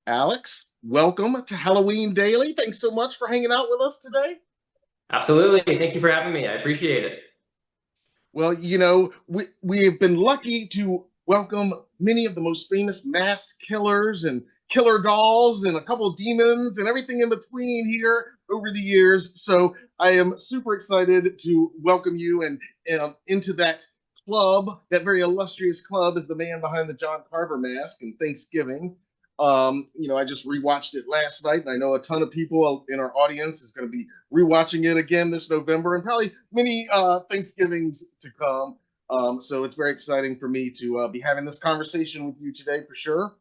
Alex, welcome to Halloween Daily. Thanks so much for hanging out with us today. Absolutely. Thank you for having me. I appreciate it. Well, we have been lucky to welcome many of the most famous masked killers and killer dolls and a couple of demons and everything in between here over the years. So I am super excited to welcome you and into that club, that very illustrious club, as the man behind the John Carver mask and Thanksgiving. I just rewatched it last night, and I know a ton of people in our audience is going to be rewatching it again this November and probably many Thanksgivings to come. So it's very exciting for me to be having this conversation with you today for sure.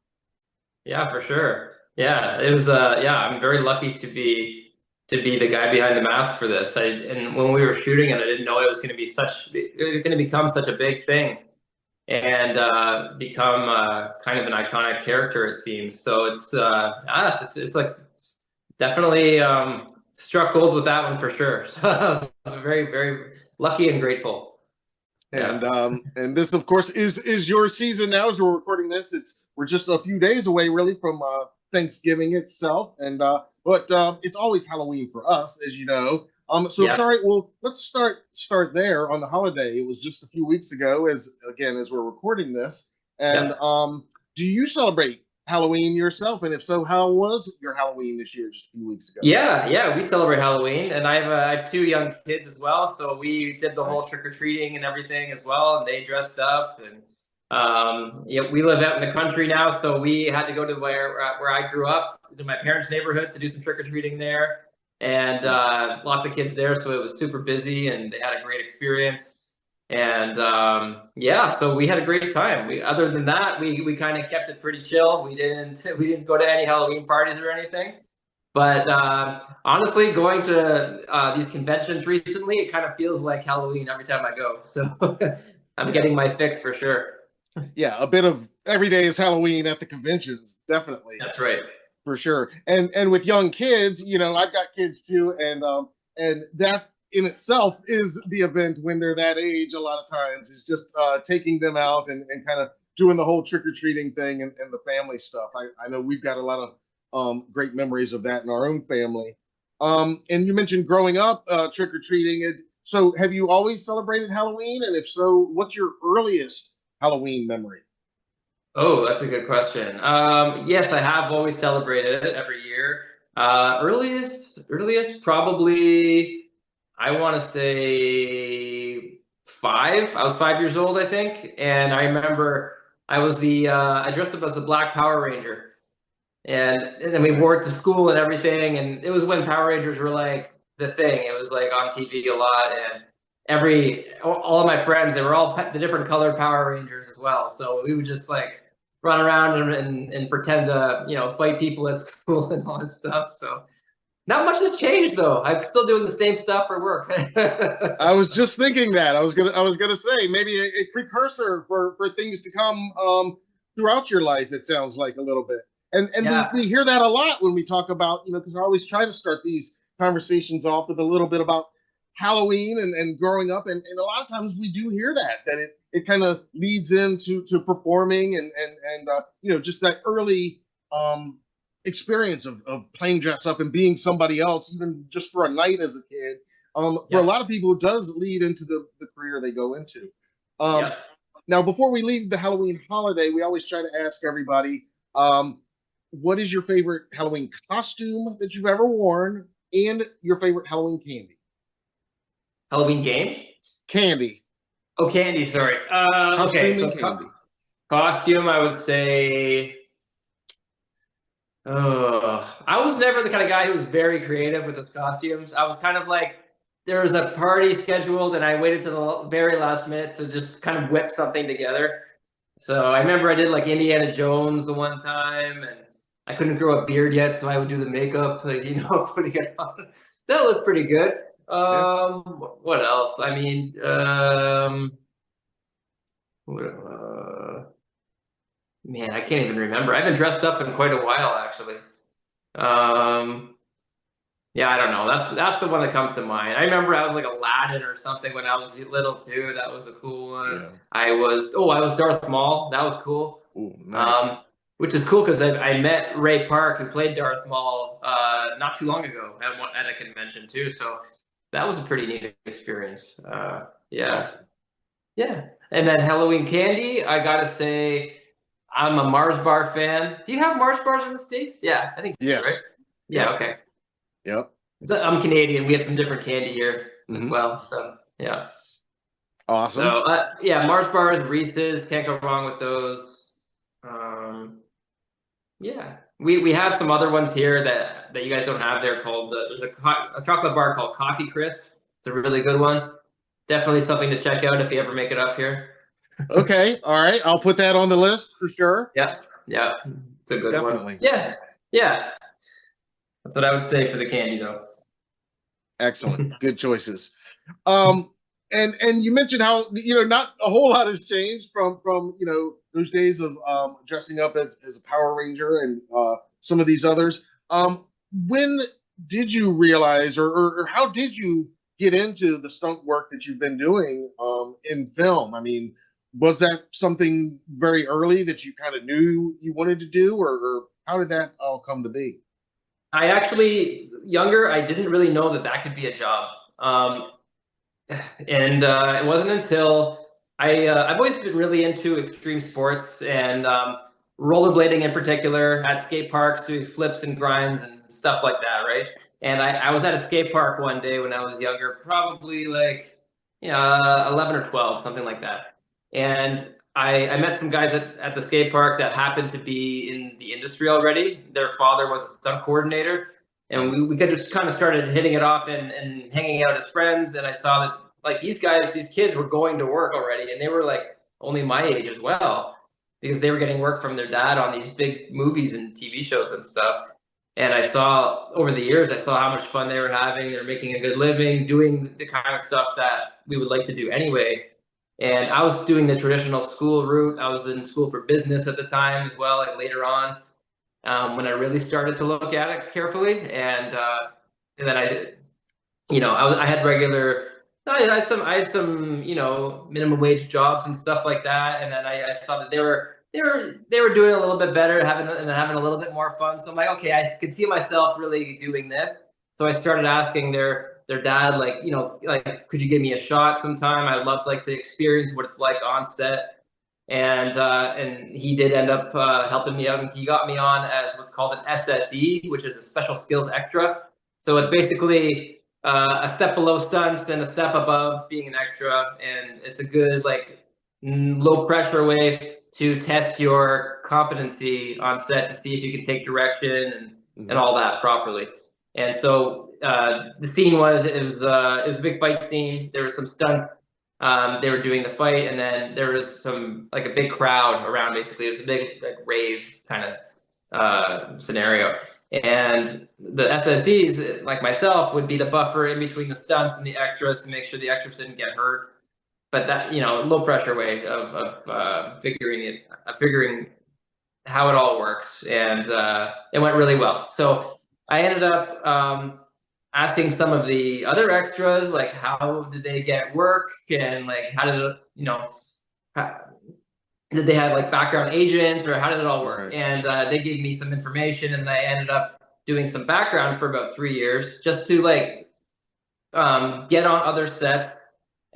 Yeah, for sure. Yeah, it was yeah, I'm very lucky to be the guy behind the mask for this. And when we were shooting it, I didn't know it was going to become such a big thing and become kind of an iconic character it seems. So it's like definitely struck gold with that one for sure. So I'm very lucky and grateful. Yeah. And this, of course, is your season now. As we're recording this, we're just a few days away, really, from Thanksgiving itself, and but it's always Halloween for us, as you know. So if it's Yeah. all right, well, let's start there on the holiday. It was just a few weeks ago, as we're recording this, and Yeah. do you celebrate Halloween yourself? And if so, how was your Halloween this year, just a few weeks ago? Yeah, we celebrate Halloween, and I have two young kids as well, so we did the whole Nice. trick or treating and everything as well, and they dressed up, and yeah, we live out in the country now, so we had to go to where I grew up, to my parents' neighborhood to do some trick or treating there, and lots of kids there, so it was super busy, and they had a great experience, and yeah, so we had a great time. We other than that, we kind of kept it pretty chill. We didn't go to any Halloween parties or anything. But honestly, going to these conventions recently, it kind of feels like Halloween every time I go. So I'm Yeah. getting my fix for sure. Yeah, a bit of every day is Halloween at the conventions, definitely. That's right. For sure. And with young kids, I've got kids too, and that in itself is the event when they're that age. A lot of times is just taking them out and kind of doing the whole trick or treating thing and the family stuff. I know we've got a lot of great memories of that in our own family. And you mentioned growing up trick or treating. So have you always celebrated Halloween? And if so, what's your earliest Halloween memory? Oh, that's a good question. Yes, I have always celebrated it every year. Earliest, probably, I want to say five. I was 5 years old, I think, and I remember I dressed up as the Black Power Ranger. And then we wore Nice. it to school and everything. And it was when Power Rangers were like the thing. It was like on TV a lot, and all of my friends, they were all the different colored Power Rangers as well. So we would just like run around and pretend to fight people at school and all this stuff. So not much has changed though. I'm still doing the same stuff for work. I was just thinking that. I was gonna say maybe a precursor for things to come throughout your life. It sounds like a little bit, and we Yeah, hear that a lot when we talk about because I always try to start these conversations off with a little bit about Halloween and growing up, and a lot of times we do hear that it kind of leads into to performing and just that early um experience of playing dress up and being somebody else, even just for a night as a kid. For a yeah, lot of people, it does lead into the career they go into. Um, yeah. Now, before we leave the Halloween holiday, we always try to ask everybody, um, what is your favorite Halloween costume that you've ever worn, and your favorite Halloween candy? Halloween game. Candy, Oh, candy. Sorry. Okay. costume, and So candy. costume, I would say. I was never the kind of guy who was very creative with his costumes. I was kind of like, there was a party scheduled, and I waited to the very last minute to just kind of whip something together. So I remember I did like Indiana Jones the one time, and I couldn't grow a beard yet, so I would do the makeup, like, putting it on. That looked pretty good. Yeah. What else? I mean, man, I can't even remember. I haven't dressed up in quite a while, actually. Um, yeah, I don't know. That's the one that comes to mind. I remember I was like Aladdin or something when I was little too. That was a cool one. Yeah. I was Darth Maul. That was cool. Ooh, Um, nice. which is cool because I met Ray Park, who played Darth Maul, not too long ago at a convention too. So that was a pretty neat experience. Yeah, Awesome. yeah. And then Halloween candy, I gotta say, I'm a Mars bar fan. Do you have Mars bars in the States? Yeah, I think you do, right? Yes. Yeah, Yep. okay. Yep. I'm Canadian. We have some different candy here as Hmm. well. So yeah. Awesome. So yeah, Mars bars, Reese's, can't go wrong with those. Um, yeah, we have some other ones here that you guys don't have there called there's a chocolate bar called Coffee Crisp. It's a really good one. Definitely something to check out if you ever make it up here. Okay. All right. I'll put that on the list for sure. Yeah, yeah, it's a good one. Definitely. Yeah, yeah, that's what I would say for the candy though. Excellent. Good choices. Um, and you mentioned how not a whole lot has changed from those days of dressing up as a Power Ranger and some of these others. When did you realize, or how did you get into the stunt work that you've been doing in film? I mean, was that something very early that you kind of knew you wanted to do, or how did that all come to be? I actually younger, I didn't really know that could be a job. And it wasn't until I've always been really into extreme sports and rollerblading in particular at skate parks, doing flips and grinds and stuff like that, right? And I was at a skate park one day when I was younger, probably like 11 or 12, something like that. And I met some guys at the skate park that happened to be in the industry already. Their father was a stunt coordinator, and we could just kind of started hitting it off and hanging out as friends. And I saw that like these kids were going to work already, and they were like only my age as well because they were getting work from their dad on these big movies and TV shows and stuff. And I saw over the years, I saw how much fun they were having. They're making a good living, doing the kind of stuff that we would like to do anyway. And I was doing the traditional school route. I was in school for business at the time as well, like later on, when I really started to look at it carefully. And then I had regular. I had some minimum wage jobs and stuff like that, and then I saw that they were doing a little bit better, having a little bit more fun. So I'm like, okay, I could see myself really doing this. So I started asking their dad, like, like, could you give me a shot sometime? I'd love like to experience what it's like on set. And he did end up helping me out, and he got me on as what's called an SSE, which is a special skills extra. So it's basically a step below stunts and a step above being an extra, and it's a good like low pressure way to test your competency on set to see if you can take direction and Mhm. all that properly. And so the scene was a big fight scene. There was some stunt. They were doing the fight, and then there was some like a big crowd around. Basically, it was a big like rave kind of scenario. And the SSDs, like myself, would be the buffer in between the stunts and the extras to make sure the extras didn't get hurt. But that, low pressure way of figuring how it all works, and it went really well. So I ended up asking some of the other extras, like how did they get work, and like how did it, how, did they have like background agents, or how did it all work? Right. And they gave me some information, and I ended up doing some background for about 3 years just to like get on other sets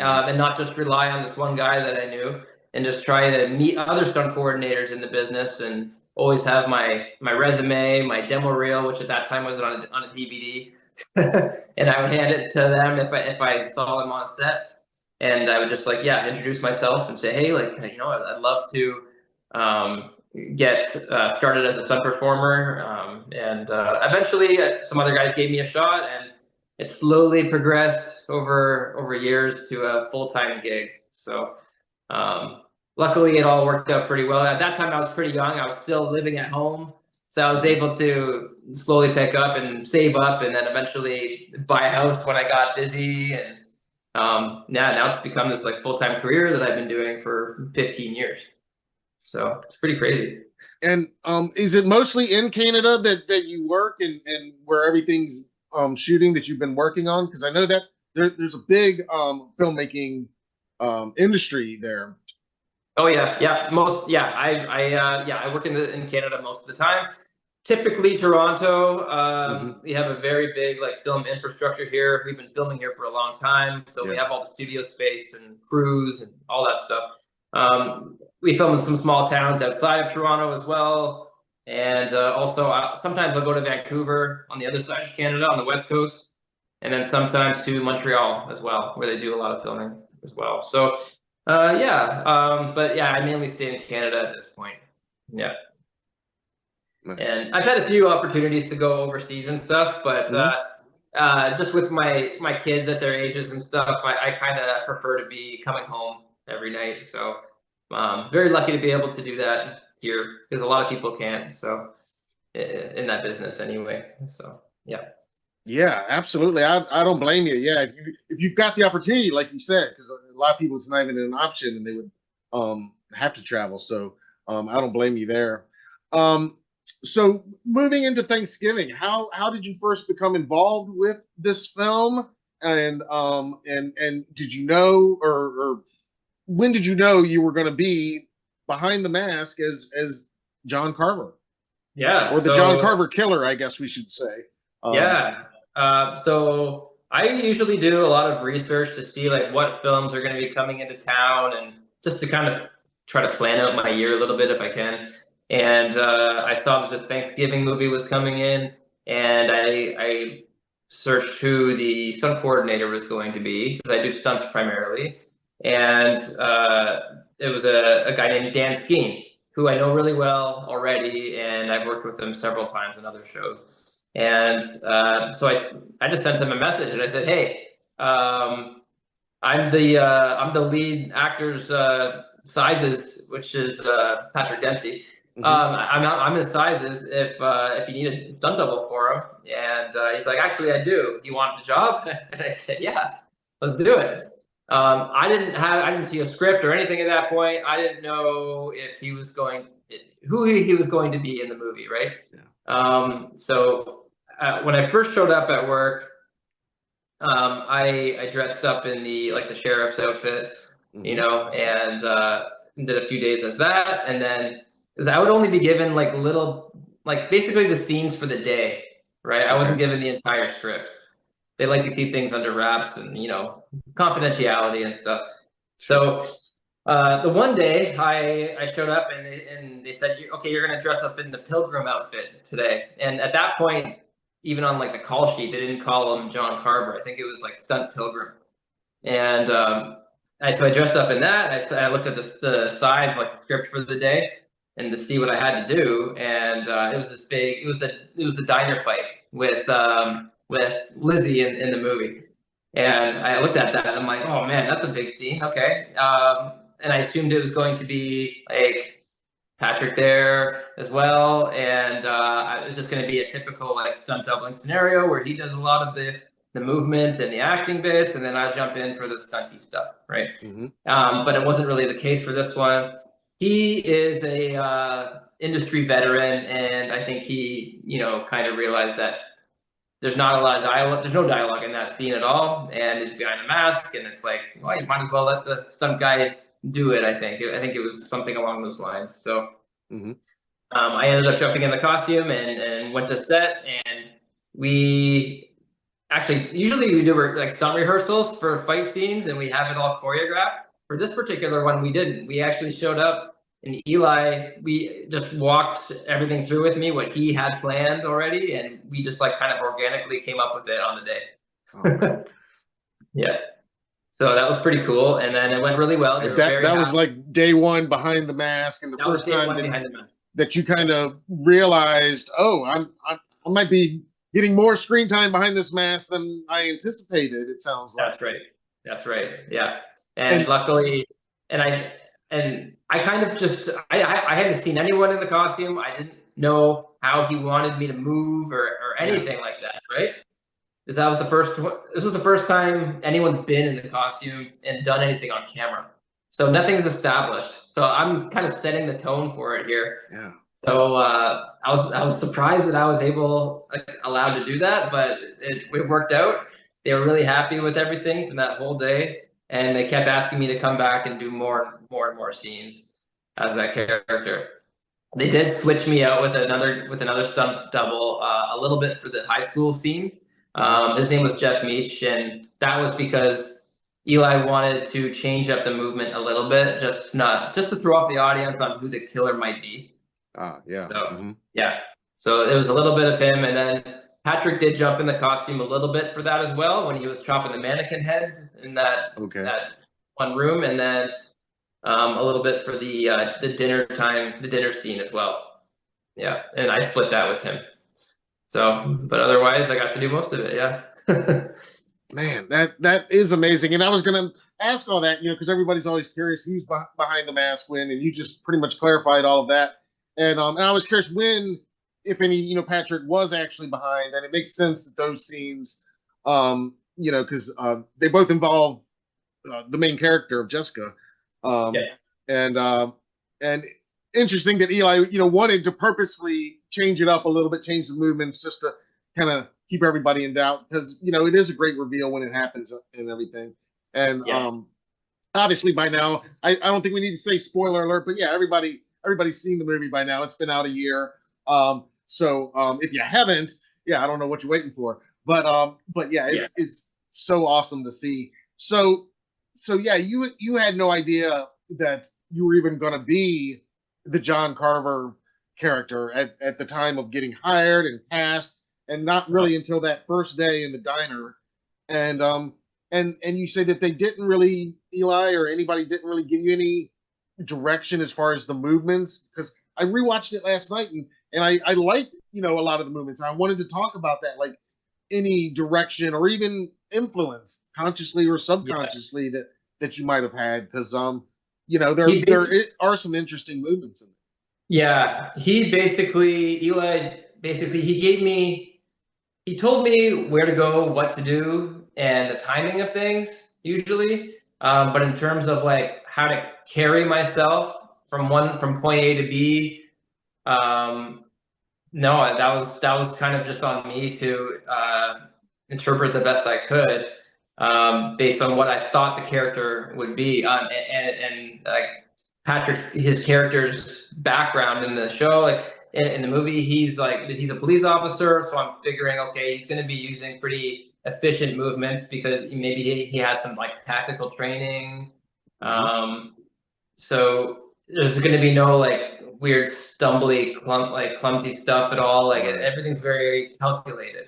Mhm. and not just rely on this one guy that I knew, and just try to meet other stunt coordinators in the business, and always have my resume, my demo reel, which at that time was on a DVD, and I would hand it to them if I saw them on set, and I would just like introduce myself and say, hey, like I'd love to get started as a stunt performer, and eventually some other guys gave me a shot, and it slowly progressed over years to a full-time gig. So luckily it all worked out pretty well. At that time I was pretty young. I was still living at home. So I was Mhm. able to slowly pick up and save up, and then eventually buy a house when I got busy. And now it's become this like full-time career that I've been doing for 15 years. So it's pretty crazy. And is it mostly in Canada that you work and where everything's shooting that you've been working on? Because I know that there's a big filmmaking industry there. Oh yeah, yeah. I work in Canada most of the time. Typically Toronto. Hmm. We have a very big like film infrastructure here. We've been filming here for a long time, so we Yeah. have all the studio space and crews and all that stuff. We film in some small towns outside of Toronto as well, and also sometimes I'll go to Vancouver on the other side of Canada on the west coast, and then sometimes to Montreal as well, where they do a lot of filming as well. So but yeah, I mainly stay in Canada at this point. Yeah. Nice. And I've had a few opportunities to go overseas and stuff, but Hmm. just with my kids at their ages and stuff, I kind of prefer to be coming home every night. So very lucky to be able to do that here because a lot of people can't. So in that business anyway. So yeah. Yeah, absolutely. I don't blame you. Yeah, if you've got the opportunity, like you said, because a lot of people it's not even an option, and they would have to travel. So I don't blame you there. Um, so moving into Thanksgiving, how did you first become involved with this film? And did you know, or when did you know you were going to be behind the mask as John Carver, Yeah. or the John So Carver killer, I guess we should say. Um, yeah. So I usually do a lot of research to see like what films are going to be coming into town and just to kind of try to plan out my year a little bit if I can. And I saw that this Thanksgiving movie was coming in, and I searched who the stunt coordinator was going to be because I do stunts primarily. And it was a guy named Dan Skeen, who I know really well already, and I've worked with him several times in other shows. And so I just sent him a message and I said, "Hey, I'm the lead actor's sizes, which is Patrick Dempsey. mhm. I'm his sizes if you need a stunt double for him." And he's like, "Actually, I do. Do you want the job?" And I said, "Yeah, let's do it." I didn't see a script or anything at that point. I didn't know if he was going who he was going to be in the movie, right? Yeah. So when I first showed up at work, I dressed up in the sheriff's outfit, you Hmm. know, and did a few days as that, and then because I would only be given like little, like basically the scenes for the day, right? I wasn't Okay. given the entire script. They like to keep things under wraps and confidentiality and stuff. Sure. So the one day I showed up and they said, "Okay, you're gonna dress up in the pilgrim outfit today." And at that point, even on like the call sheet, they didn't call him John Carver. I think it was like Stunt Pilgrim. And so I dressed up in that. I looked at the side, like the script for the day, and to see what I had to do. And it was this big. It was the diner fight with Lizzie in the movie. And I looked at that and I'm like, oh man, that's a big scene. Okay. And I assumed it was going to be like Patrick there as well, and it was just going to be a typical like stunt doubling scenario where he does a lot of the movement and the acting bits, and then I jump in for the stunty stuff, right? Hmm. But it wasn't really the case for this one. He is a industry veteran, and I think he, kind of realized that there's not a lot of dialogue. There's no dialogue in that scene at all, and he's behind a mask, and it's like, well, you might as well let the stunt guy do it. I think it was something along those lines. So Hmm. I ended up jumping in the costume and went to set, and we actually usually we do like stunt rehearsals for fight scenes, and we have it all choreographed. For this particular one, we didn't. We actually showed up, and Eli, we just walked everything through with me, what he had planned already, and we just like kind of organically came up with it on Oh the man. day. Yeah. So that was pretty cool, and then it went really well. They were That very that was happy. like day one behind the mask, and the That was first day time one behind the mask. that you kind of realized, oh, I might be getting more screen time behind this mask than I anticipated. It sounds like. That's right. That's right. Yeah. And And luckily, and I kind of just I hadn't seen anyone in the costume. I didn't know how he wanted me to move or yeah. anything like that, right? Because that was the first. This was the first time anyone's been in the costume and done anything on camera. So nothing's established. So I'm kind of setting the tone for it here. Yeah. So I was surprised that I was allowed to do that, but it worked out. They were really happy with everything from that whole day. and they kept asking me to come back and do more and more scenes as that character. They did switch me out with another stunt double a little bit for the high school scene. His name was Jeff Meach, and that was because Eli wanted to change up the movement a little bit, just to throw off the audience on who the killer might be. Yeah. So yeah, so it was a little bit of him, and then Patrick did jump in the costume a little bit for that as well when he was chopping the mannequin heads in that one room, and then a little bit for the dinner scene as well. Yeah, and I split that with him. So, but otherwise, I got to do most of it. Yeah. Man, that is amazing. And I was gonna ask all that, because everybody's always curious who's behind the mask when, and you just pretty much clarified all of that. And I was curious when, if any, Patrick was actually behind, and it makes sense that those scenes, because they both involve the main character of Jessica, and interesting that Eli, wanted to purposely change it up a little bit, change the movements just to kind of keep everybody in doubt, because it is a great reveal when it happens and everything. And obviously by now, I don't think we need to say spoiler alert, but yeah, everybody's seen the movie by now. It's been out a year. So if you haven't, I don't know what you're waiting for. But yeah, it's so awesome to see. So yeah, you had no idea that you were even going to be the John Carver character at the time of getting hired and cast, and not really until that first day in the diner. And you say that they didn't really, Eli or anybody didn't really give you any direction as far as the movements, because I rewatched it last night, and I liked a lot of the movements. I wanted to talk about that, like any direction or even influence, consciously or subconsciously, that you might have had, because there are some interesting movements in it. Yeah, Eli basically he told me where to go, what to do, and the timing of things usually. But in terms of like how to carry myself from point A to B, no, that was kind of just on me to interpret the best I could, based on what I thought the character would be, and like his character's background in the show, like in the movie, he's a police officer, so I'm figuring, okay, he's going to be using pretty efficient movements because maybe he has some like tactical training. So there's going to be no like weird stumbly clumsy stuff at all. Like everything's very calculated,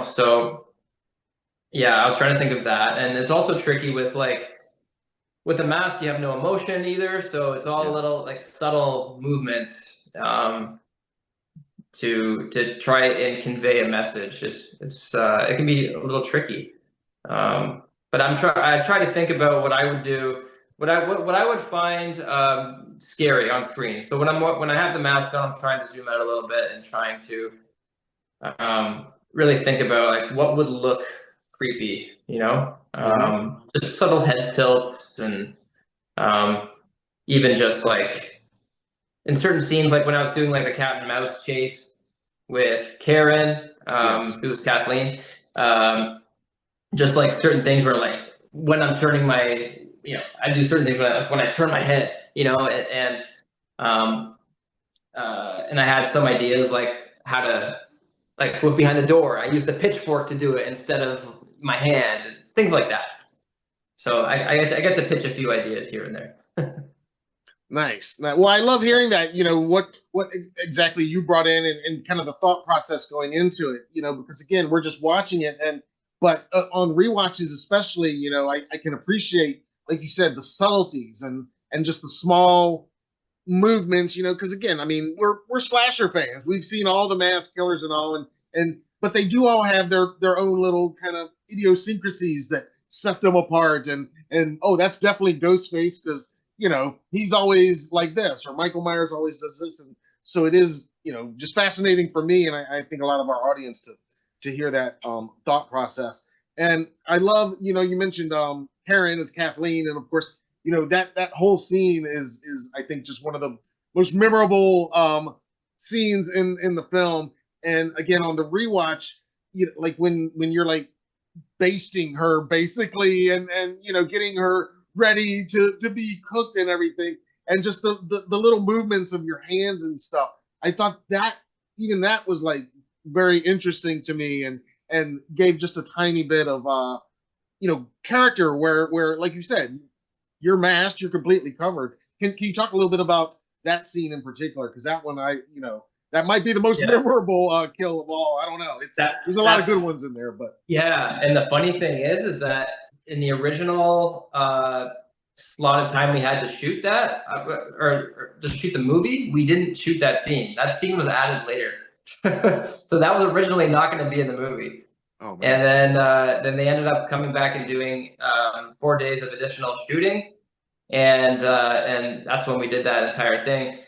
So yeah, I was trying to think of that, and it's also tricky with a mask. You have no emotion either, so it's all a little like subtle movements to try and convey a message. It can be a little tricky, but I try to think about what I would do, what I would find scary on screen. So when I have the mask on, I'm trying to zoom out a little bit and trying to really think about like what would look creepy, just subtle head tilts, and even just like in certain scenes, like when I was doing like the cat and mouse chase with Karen, who was Kathleen, just like certain things where like when I'm turning my, I do certain things when I turn my head, and I had some ideas like how to like look behind the door. I used the pitchfork to do it instead of my hand, things like that. So I get to pitch a few ideas here and there. Nice. Well, I love hearing that, what exactly you brought in, and kind of the thought process going into it, because again, we're just watching it, but on rewatches especially, I can appreciate, like you said, the subtleties and just the small movements, because again, I mean, we're slasher fans. We've seen all the mass killers and all, but they do all have their own little kind of idiosyncrasies that set them apart, and oh, that's definitely Ghostface because he's always like this, or Michael Myers always does this. And so it is, just fascinating for me. And I think a lot of our audience to hear that thought process. And I love, you mentioned Karen as Kathleen. And of course, that whole scene is I think just one of the most memorable scenes in the film. And again, on the rewatch, like when you're like basting her basically, and getting her ready to be cooked and everything, and just the little movements of your hands and stuff. I thought that even that was like very interesting to me, and gave just a tiny bit of character where like you said, you're masked, you're completely covered. Can you talk a little bit about that scene in particular? Because that one, that might be the most Yeah, memorable kill of all. I don't know. There's a lot of good that's ones in there, but yeah. And the funny thing is that in the original lot of time we had to shoot that, or to shoot the movie, we didn't shoot that scene. That scene was added later. So that was originally not going to be in the movie. oh man, And then they ended up coming back and doing 4 days of additional shooting, and that's when we did that entire thing.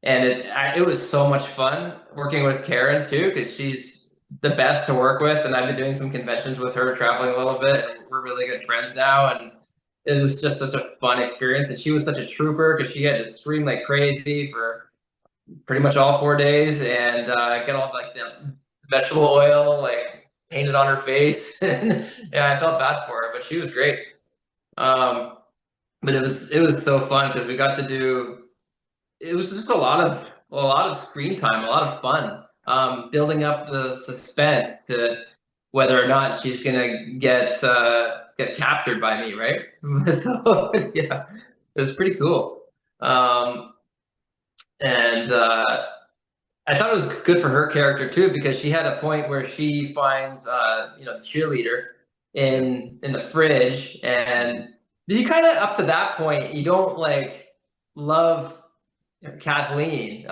And it was so much fun working with Karen too, because she's the best to work with, and I've been doing some conventions with her, traveling a little bit, and we're really good friends now. And it was just such a fun experience, and she was such a trooper because she had to scream like crazy for pretty much all 4 days, and get all like the vegetable oil like painted on her face. And yeah, I felt bad for her, but she was great. But it was so fun because we got to do. It was just a lot of screen time, a lot of fun, building up the suspense to whether or not she's gonna get captured by me, right? So, yeah, it was pretty cool. Um, and I thought it was good for her character too, because she had a point where she finds the cheerleader yeah, in the fridge, and you kind of up to that point you don't like love Kathleen.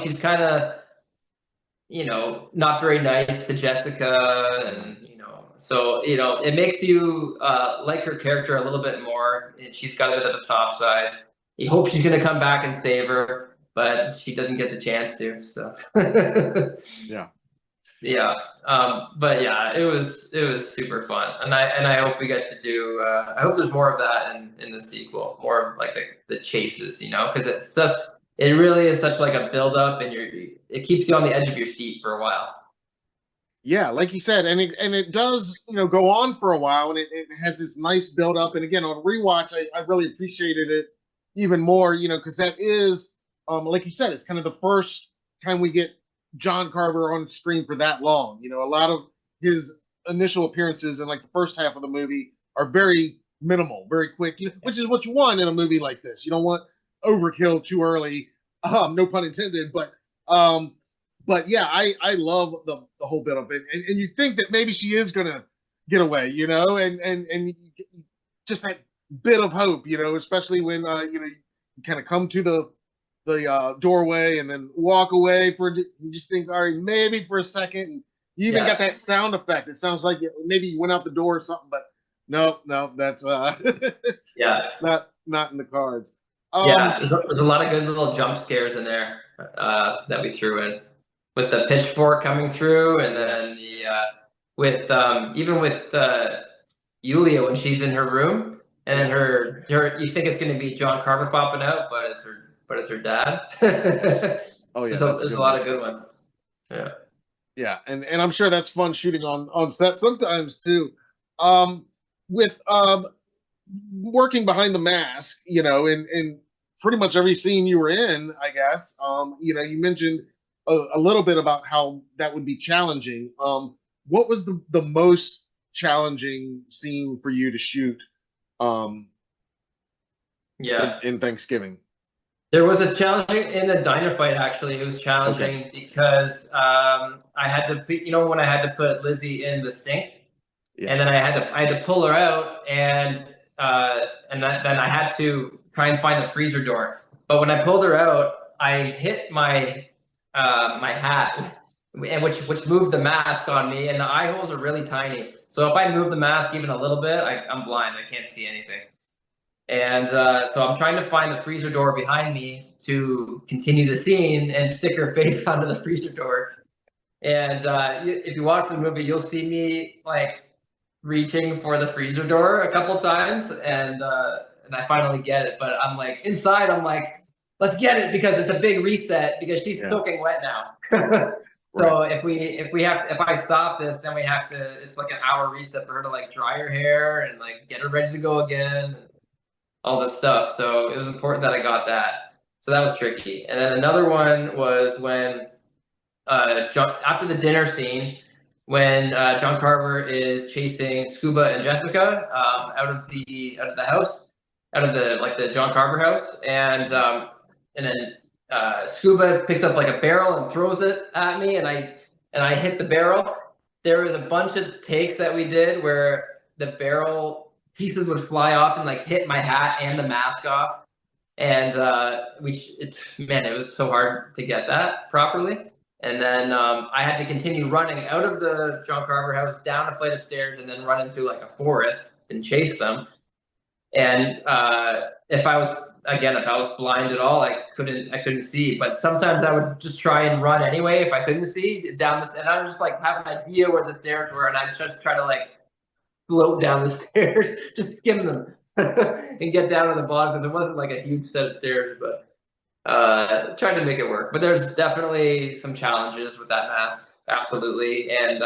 She's kind of not very nice to Jessica, and so it makes you like her character a little bit more. She's got a bit of a soft side. You hope she's going to come back and save her, but she doesn't get the chance to. So yeah. yeah, but yeah, it was super fun, and I hope we get to do. I hope there's more of that in the sequel, more of like the chases, because it really is such like a build up, and it keeps you on the edge of your seat for a while. Yeah, like you said, and it does, go on for a while, and it has this nice build up. And again, on rewatch, I really appreciated it even more, because that is, like you said, it's kind of the first time we get John Carver on screen for that long. A lot of his initial appearances in like the first half of the movie are very minimal, very quick, which is what you want in a movie like this. You don't want overkill too early, no pun intended, but yeah, I love the whole bit of it, and you think that maybe she is gonna get away, and just that bit of hope, especially when you kind of come to the doorway and then walk away you just think, all right, maybe for a second. And you even got Yeah, that sound effect. It sounds like maybe you went out the door or something, but no, no, that's yeah, not in the cards. yeah. There's a lot of good little jump scares in there that we threw in, with the pitchfork coming through, and then Yes. with even with Yulia when she's in her room, and then Yeah. her you think it's going to be John Carver popping out, but it's her dad. Yes. Oh yeah, that's a There's good a lot one. of good ones. Yeah. Yeah, and I'm sure that's fun shooting on set sometimes too. Um, with working behind the mask, in pretty much every scene you were in, I guess. You mentioned a little bit about how that would be challenging. What was the most challenging scene for you to shoot um Yeah. in Thanksgiving? There was a challenging in the diner fight. Actually, it was Okay. challenging because I had to put, when I had to put Lizzie in the sink, Yeah. and then I had to pull her out, then I had to try and find the freezer door. But when I pulled her out, I hit my hat, and which moved the mask on me, and the eye holes are really tiny. So if I move the mask even a little bit, I'm blind. I can't see anything. And so I'm trying to find the freezer door behind me to continue the scene and stick her face onto the freezer door. And if you watch the movie, you'll see me like reaching for the freezer door a couple times, and I finally get it. But I'm like inside, I'm like, let's get it because it's a big reset because she's Yeah. soaking wet now. Right. So if I stop this, then we have to. It's like an hour reset for her to like dry her hair and like get her ready to go again, and all this stuff. So it was important that I got that. So that was tricky. And then another one was when after the dinner scene, when John Carver is chasing Scuba and Jessica out of the house, out of the John Carver house, and then Scuba picks up like a barrel and throws it at me, and I hit the barrel. There was a bunch of takes that we did where the barrel pieces would fly off and like hit my hat and the mask off, and it was so hard to get that properly. And then I had to continue running out of the John Carver house, down a flight of stairs, and then run into like a forest and chase them. And if I was blind at all, I couldn't see. But sometimes I would just try and run anyway if I couldn't see down this. And I would just like have an idea where the stairs were, and I'd just try to like float down the stairs, just skim them, and get down to the bottom, because it wasn't like a huge set of stairs, but tried to make it work. But there's definitely some challenges with that mask, absolutely. And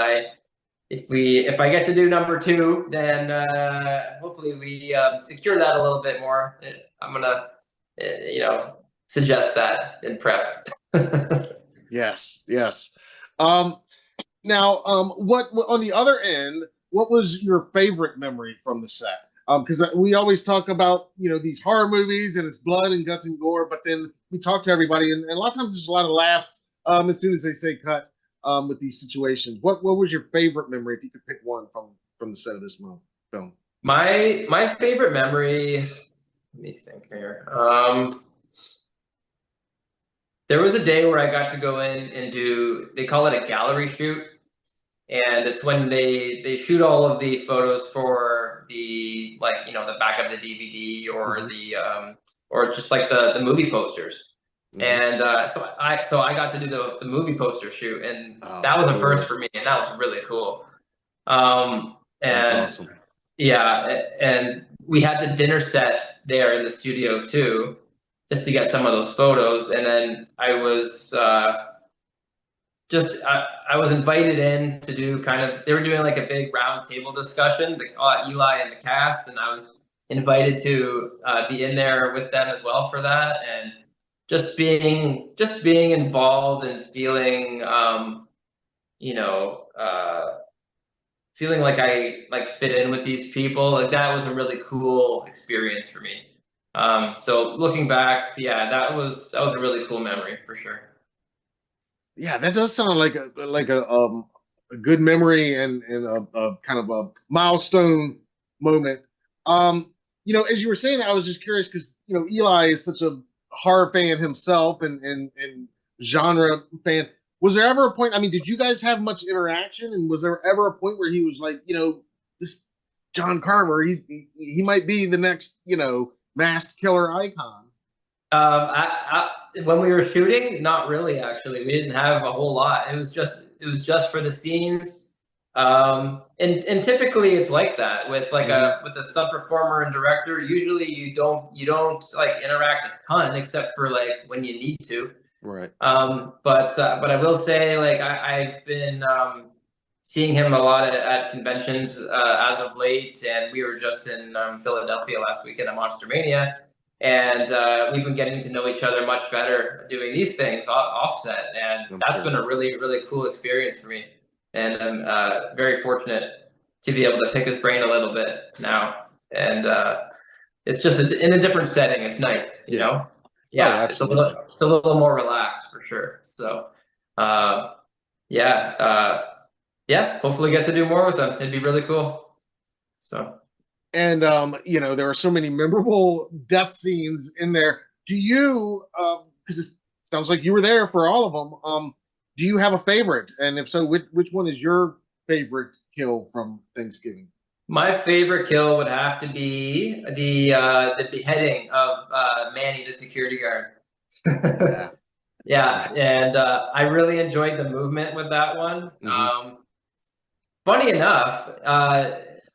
if I get to do number 2, then hopefully we secure that a little bit more. I'm gonna suggest that in prep. Yes, yes. Now, what on the other end? What was your favorite memory from the set? Because we always talk about these horror movies and it's blood and guts and gore, but then we talk to everybody, and a lot of times there's a lot of laughs as soon as they say cut with these situations. What was your favorite memory, if you could pick one from the set of this film? My favorite memory. Let me think here. There was a day where I got to go in and do. They call it a gallery shoot. And it's when they shoot all of the photos for the the back of the DVD or or just like the movie posters. And so I got to do the movie poster shoot, and that was a first for me, and that was really cool. And That's awesome. Yeah, and we had the dinner set there in the studio too, just to get some of those photos. And then I was I was invited in to do they were doing like a big round table discussion, Eli and the cast, and I was invited to be in there with them as well for that, and just being involved and feeling feeling like I fit in with these people. Like, that was a really cool experience for me. So looking back, yeah, that was a really cool memory for sure. Yeah, that does sound like a good memory and a kind of a milestone moment. As you were saying that, I was just curious because Eli is such a horror fan himself and genre fan. Was there ever a point? I mean, did you guys have much interaction? And was there ever a point where he was like, this John Carver, he might be the next, masked killer icon? When we were shooting, not really. Actually, we didn't have a whole lot. It was just for the scenes. And typically it's like that with with a stunt performer and director. Usually you don't like interact a ton, except for like when you need to. Right. But I will say, like, I've been seeing him a lot at conventions as of late, and we were just in Philadelphia last weekend at Monster Mania. And we've been getting to know each other much better doing these things offset, and that's been a really, really cool experience for me. And I'm very fortunate to be able to pick his brain a little bit now. And it's just in a different setting. It's nice, you know. Yeah, it's a little more relaxed for sure. So, hopefully get to do more with him. It'd be really cool. So. And there are so many memorable death scenes in there. Do you, because it sounds like you were there for all of them, do you have a favorite? And if so, which one is your favorite kill from Thanksgiving? My favorite kill would have to be the beheading of Manny, the security guard. Yeah, and I really enjoyed the movement with that one. Funny enough,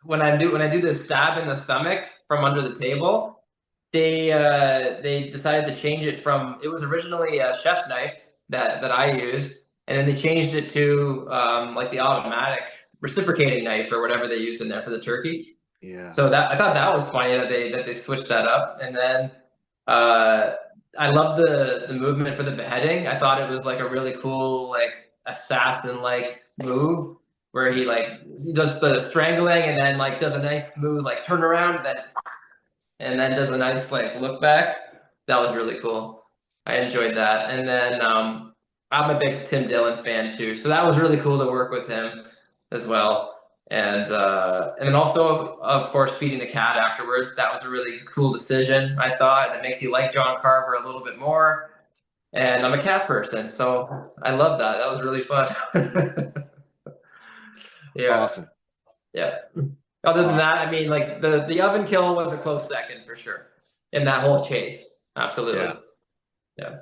when I do the stab in the stomach from under the table, they decided to change it from. It was originally a chef's knife that I used, and then they changed it to like the automatic reciprocating knife or whatever they use in there for the turkey. Yeah. So that I thought that was funny that they switched that up. And then uh, I love the movement for the beheading. I thought it was like a really cool like assassin like move where he does the strangling and then like does a nice smooth like turn around and then does a nice like look back. That was really cool. I enjoyed that. And then I'm a big Tim Dillon fan too, so that was really cool to work with him as well. And then also, of course, feeding the cat afterwards. That was a really cool decision, I thought. It makes you like John Carver a little bit more. And I'm a cat person, so I love that. That was really fun. Yeah, Awesome. yeah. Other than Awesome. that, I mean, like the oven kill was a close second for sure in that whole chase. Absolutely. Yeah. Yeah.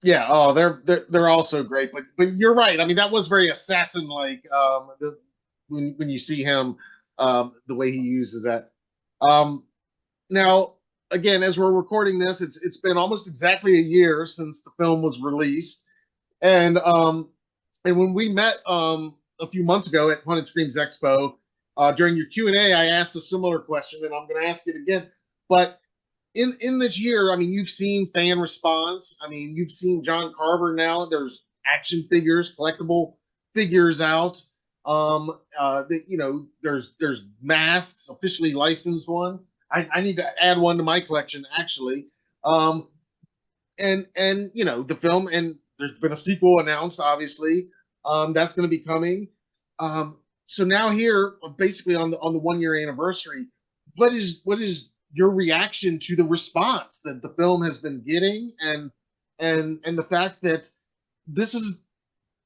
Yeah. Oh, they're also great. But you're right. I mean, that was very assassin like. When you see him, the way he uses that. Um, Now, again, as we're recording this, it's been almost exactly a year since the film was released, and when we met a few months ago at Haunted Screams Expo, during your Q&A, I asked a similar question, and I'm going to ask it again. But in this year, I mean, you've seen fan response. I mean, you've seen John Carver now. There's action figures, collectible figures out. There's masks, officially licensed one. I need to add one to my collection actually. Um, and the film, and there's been a sequel announced, obviously. That's going to be coming. So now here, basically on the 1 year anniversary, what is your reaction to the response that the film has been getting, and the fact that this is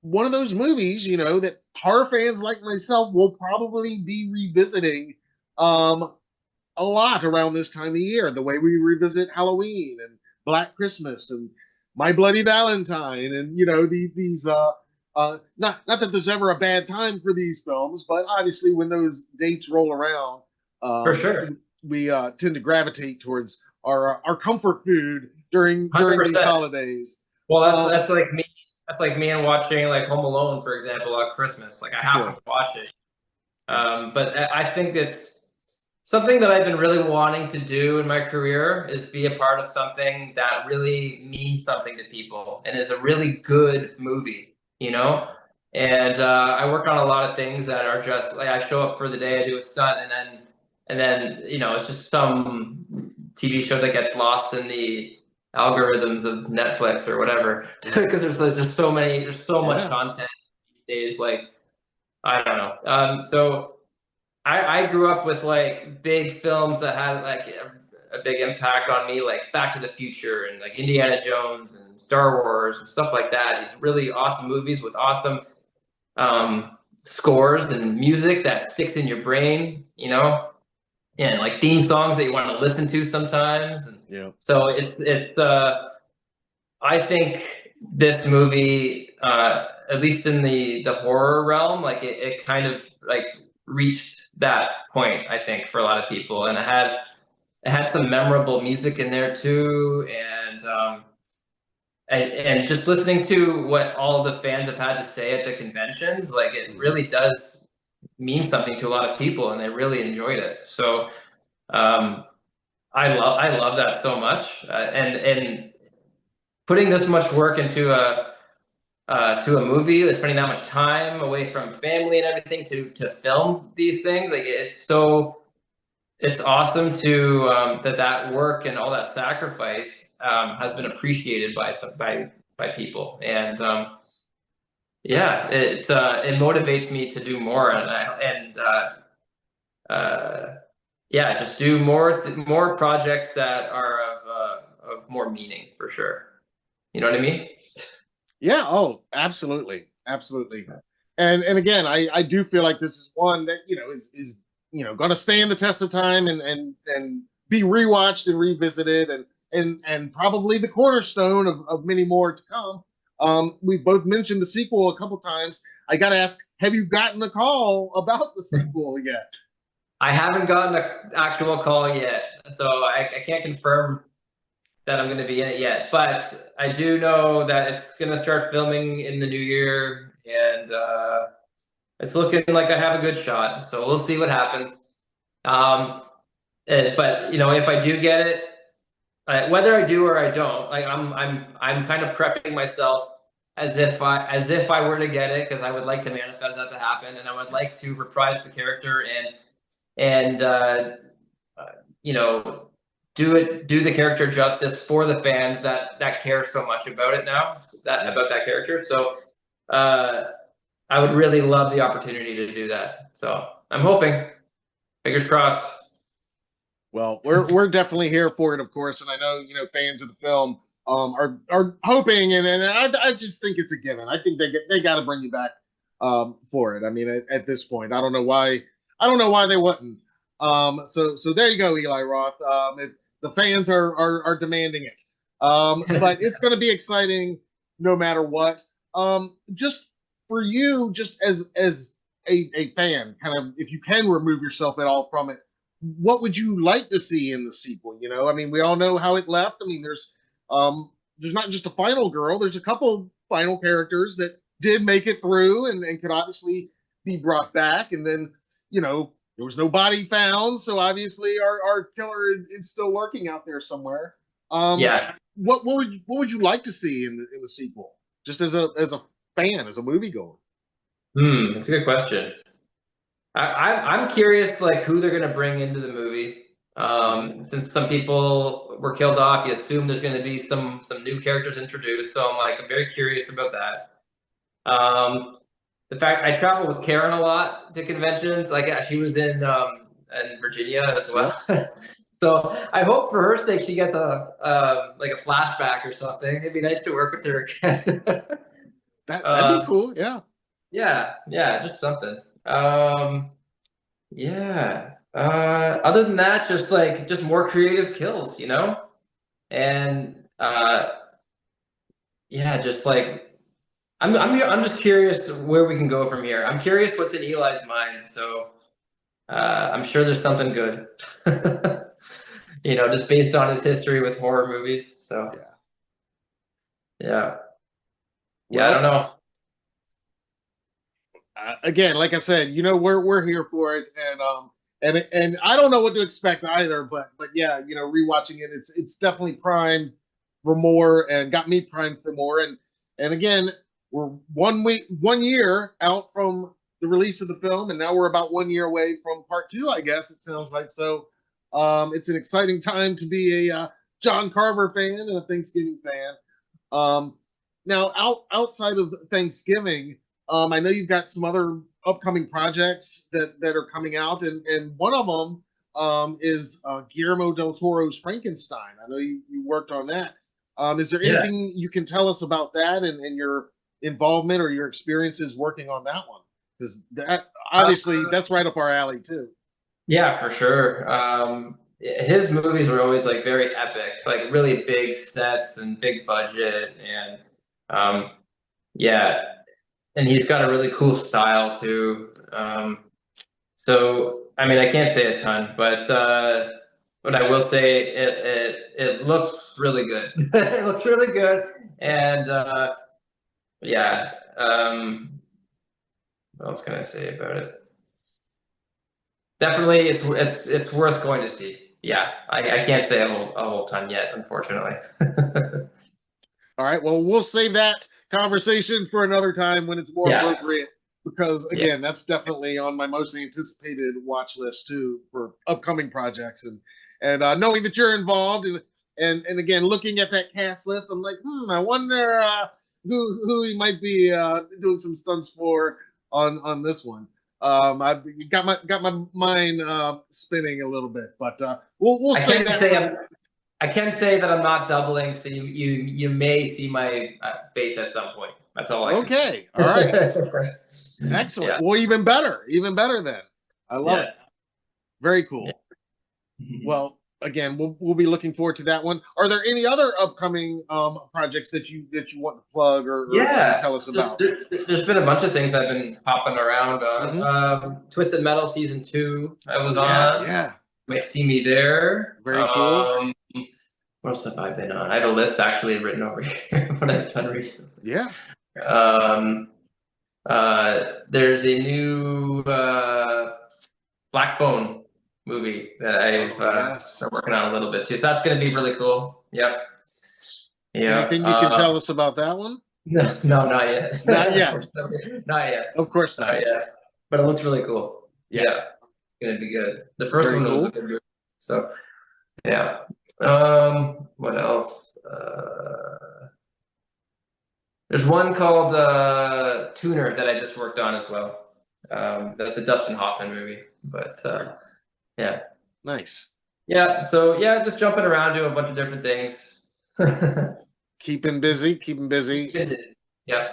one of those movies, that horror fans like myself will probably be revisiting um, a lot around this time of year, the way we revisit Halloween and Black Christmas and My Bloody Valentine, and these not that there's ever a bad time for these films, but obviously when those dates roll around, For um, sure. we tend to gravitate towards our comfort food during these 100%. holidays. Well, Um, that's like me. That's like me and watching like Home Alone, for example, at Christmas. Like I have sure, to watch it. yes, But I think it's something that I've been really wanting to do in my career is be a part of something that really means something to people and is a really good movie, you know? And I work on a lot of things that are just like I show up for the day, I do a stunt, and then it's just some TV show that gets lost in the algorithms of Netflix or whatever because there's just there's so much yeah, content these days. Like I don't know. So I grew up with like big films that had like a big impact on me, like Back to the Future and like Indiana Jones and Star Wars and stuff like that. These really awesome movies with awesome scores and music that sticks in your brain, and like theme songs that you want to listen to sometimes. And yeah. so it's I think this movie, at least in the horror realm, like it kind of like reached that point, I think, for a lot of people, and it had some memorable music in there too, and just listening to what all the fans have had to say at the conventions, like it Mhm. really does mean something to a lot of people, and they really enjoyed it. So um, I love that so much, and putting this much work into a movie, spending that much time away from family and everything to film these things, like it's awesome to that work and all that sacrifice has been appreciated by people, and yeah, it motivates me to do more, and yeah, just do more projects that are of more meaning for sure. You know what I mean? Yeah, oh, absolutely. Absolutely. And again, I do feel like this is one that, is going to stand the test of time, and be rewatched and revisited, and probably the cornerstone of many more to come. We both mentioned the sequel a couple times. I got to ask, have you gotten a call about the sequel yet? I haven't gotten an actual call yet, so I can't confirm that I'm going to be in it yet, but I do know that it's going to start filming in the new year, and it's looking like I have a good shot. So we'll see what happens. But you know, if I do get it, whether I do or I don't, like I'm kind of prepping myself as if I were to get it, because I would like to manifest that to happen, and I would like to reprise the character and you know, do the character justice for the fans that care so much about it now, about that character. So I would really love the opportunity to do that. So I'm hoping, fingers crossed. Well, we're definitely here for it, of course, and I know fans of the film are hoping, and I just think it's a given. I think they got to bring you back for it. I mean, at this point, I don't know why they wouldn't. So there you go, Eli Roth. The fans are demanding it, but it's going to be exciting no matter what. Just for you, just as a fan, kind of, if you can remove yourself at all from it, what would you like to see in the sequel? I mean, we all know how it left. I mean, there's not just a final girl. There's a couple final characters that did make it through and could obviously be brought back. And then, there was no body found, so obviously our killer is still lurking out there somewhere. Yeah. What would you like to see in the sequel? Just as a fan, as a moviegoer. That's a good question. I'm curious, like, who they're going to bring into the movie. Since some people were killed off, you assume there's going to be some new characters introduced. So I'm very curious about that. The fact I travel with Karen a lot to conventions, like she was in Virginia as well. So I hope for her sake she gets a flashback or something. It'd be nice to work with her again. That'd be cool. Yeah. Yeah, just something. Yeah. Other than that, just more creative kills, and yeah, just like I'm just curious where we can go from here. I'm curious what's in Eli's mind, so I'm sure there's something good. Just based on his history with horror movies. So yeah. I don't know. Again, like I said, we're here for it, and I don't know what to expect either. But yeah, rewatching it, it's definitely primed for more, and got me primed for more. And again, we're 1 year out from the release of the film, and now we're about 1 year away from part 2. I guess it sounds like so. It's an exciting time to be a John Carver fan and a Thanksgiving fan. Now, outside of Thanksgiving. I know you've got some other upcoming projects that are coming out, and one of them is Guillermo del Toro's Frankenstein. I know you worked on that. Is there anything you can tell us about that and your involvement or your experiences working on that one? Because that obviously that's right up our alley too. Yeah, for sure. His movies were always like very epic, like really big sets and big budget, and yeah. And he's got a really cool style too. So I mean, I can't say a ton, but I will say it looks really good. It looks really good, and yeah. What else can I say about it? Definitely, it's worth going to see. Yeah, I can't say a whole ton yet, unfortunately. All right, well, we'll save that conversation for another time when it's more appropriate, because again, that's definitely on my most anticipated watch list too for upcoming projects, and knowing that you're involved, and again, looking at that cast list, I'm like, I wonder who he might be doing some stunts for on this one. I've got my mind spinning a little bit, but we'll say that. I can say that I'm not doubling, so you may see my face at some point. That's all I can say. All right. Excellent. Yeah. Well, even better then. I love it. Very cool. Yeah. Well, again, we'll be looking forward to that one. Are there any other upcoming projects that you want to plug or tell us about? There's been a bunch of things I've been hopping around on. Twisted Metal season 2 I was on. Yeah. You might see me there. Very cool. What else have I been on? I have a list actually written over here of what I've done recently. Yeah. There's a new Black Phone movie that I've Yes. been working on a little bit too. So that's going to be really cool. Yep. Yeah. Anything you can tell us about that one? No, no, not yet. Not yet. Not yet. Of course not. Not yet. But it looks really cool. Yeah. Yeah. It's going to be good. The first Very one was cool. a good movie. So, yeah. What else? There's one called Tuner that I just worked on as well. That's a Dustin Hoffman movie, but yeah. Nice. Yeah, so yeah, just jumping around doing a bunch of different things. Keeping busy. Yeah.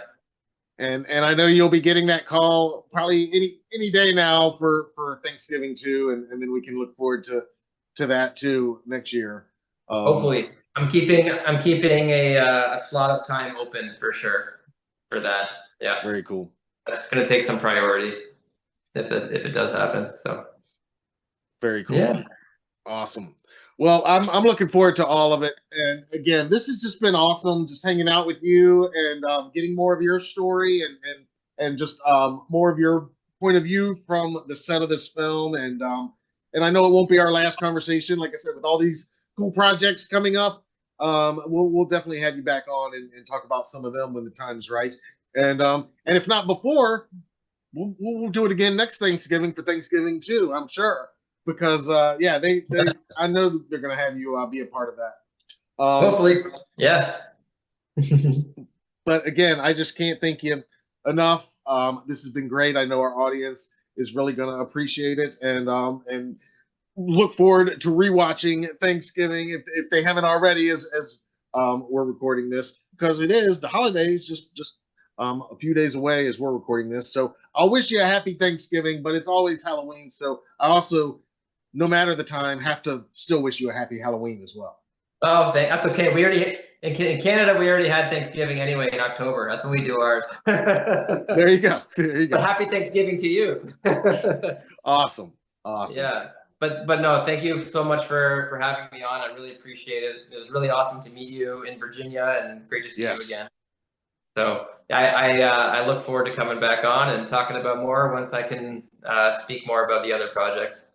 And I know you'll be getting that call probably any day now for Thanksgiving too, and then we can look forward to that too next year. Hopefully. I'm keeping a slot of time open for sure for that. Yeah. Very cool. That's gonna take some priority if it does happen. So very cool. Yeah. Awesome. Well, I'm looking forward to all of it. And again, this has just been awesome, just hanging out with you and getting more of your story and just more of your point of view from the set of this film. And I know it won't be our last conversation. Like I said, with all these cool projects coming up, we'll definitely have you back on and talk about some of them when the time's right. And if not before, we'll do it again next Thanksgiving for Thanksgiving too, I'm sure. Because yeah, they I know that they're gonna have you be a part of that. Hopefully, yeah. But again, I just can't thank you enough. This has been great. I know our audience is really gonna appreciate it, and look forward to rewatching Thanksgiving if they haven't already, as we're recording this, because it is the holidays just a few days away as we're recording this. So I'll wish you a happy Thanksgiving, but it's always Halloween, so I also, no matter the time, have to still wish you a happy Halloween as well. Oh, that's okay. We already in Canada, we already had Thanksgiving anyway in October. That's when we do ours. There you go. There you go. But happy Thanksgiving to you. Awesome. Yeah. But no, thank you so much for having me on. I really appreciate it. It was really awesome to meet you in Virginia and great to see you again. So I look forward to coming back on and talking about more once I can speak more about the other projects.